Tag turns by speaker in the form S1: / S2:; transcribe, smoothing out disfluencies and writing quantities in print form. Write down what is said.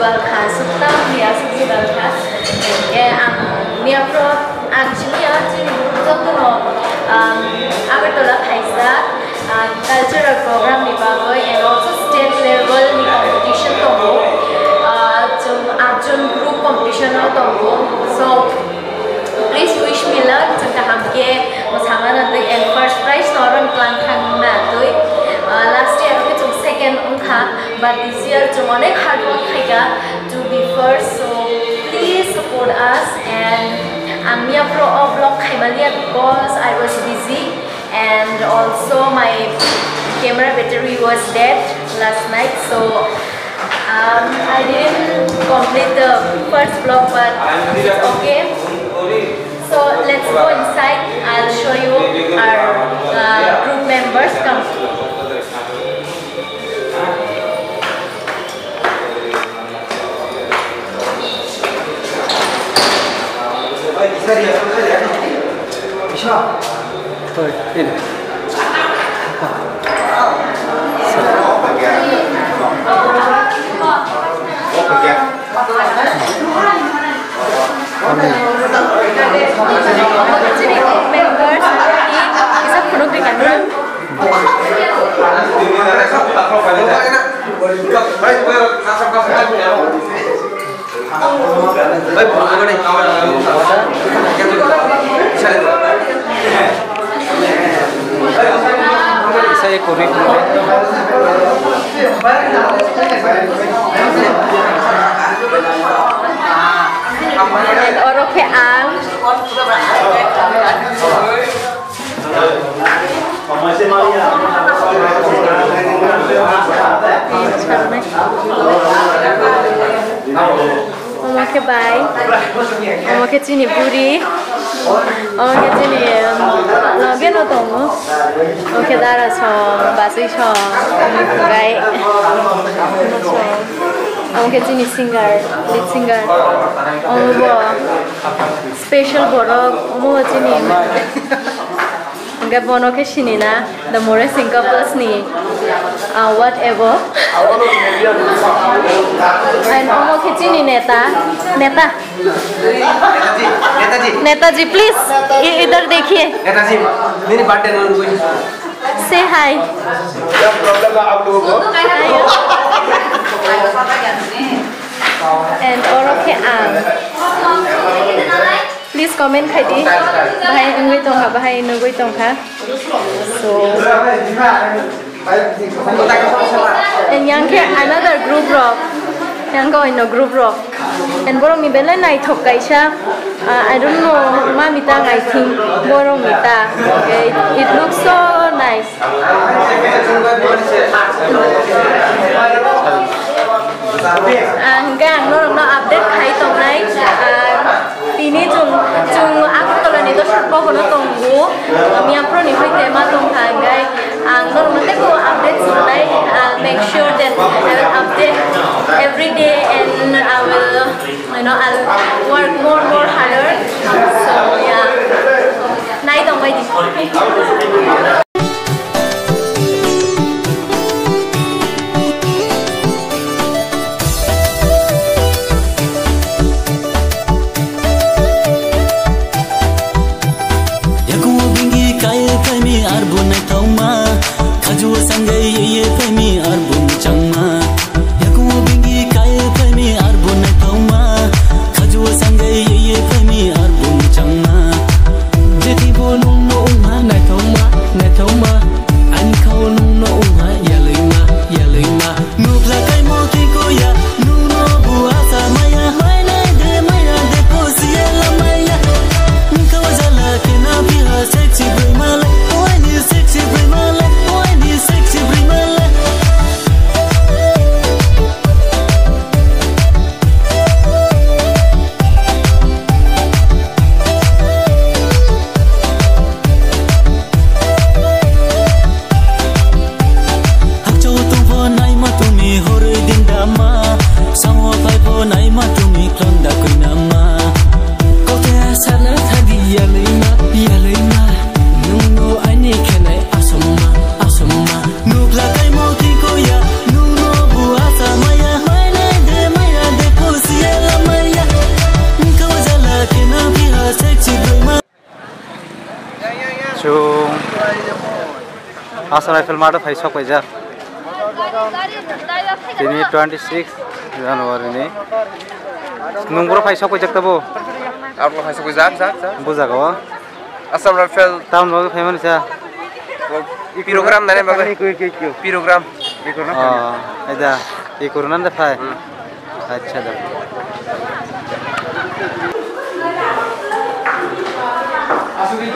S1: balkha sutta mia subji balkha ke mia pro actually chini jotno agartala thaisa cultural program ni bagoi and also state level ni competition tongo achon group competition tongo so please wish me luck jangka hamke mosangan nanti and first prize noron plan thangna toi last year we took second unkha but this year to onek hard work khaiga to be first so please support us and Amia Pro vlog khaimalia because I was busy and also my camera battery was dead last night so I didn't complete the first vlog but it's okay. So let's go inside. I'll show you our group members. Come.
S2: Saya korek
S1: Oro ke ang Oma ke bai Oma ke chini buri Oma ke chini lage no tongo Oma ke dara chong basui chong gai Oma ke chini singer lead singer Oma bo special borok Oma chini Enggak bono ke sini na the more couples ni whatever and omo ke sini Netaji please इधर देखिए
S2: नेताजी मेरी birthday में कोई
S1: से हाय
S2: क्या problem है आप लोगों को
S1: and oro ke ang please comment khaiti bahai ngui tongkha bahai nugui tongkha so and yang ke another group rock yang go in a group rock and borong mi belen nai thok kaisa I don't know ma mita I think borong mita okay it looks so nice hanggang no update khai tong nai tini jung aku kalau ni to short ko no tonggu mi apro ni hoite ma tong hanggai ang no mate ko update sunai I'll make sure that I will update every day and I will I'll work more harder so yeah nai tong bai di
S3: Yaku bingi kaya kami arbo na tauma Asam rifle mata fai sok wajar. Ini 26 Januari ini. Nunggu fai sok wajar tabo.
S2: Aku fai sok wajar.
S3: Buza kawa.
S2: Asam rifle
S3: Tahun baru fai mana sih?
S2: Pirogram nane bagai. Pirogram.
S3: Oh, ada. Ikuran anda fai. अच्छा दा
S2: Asli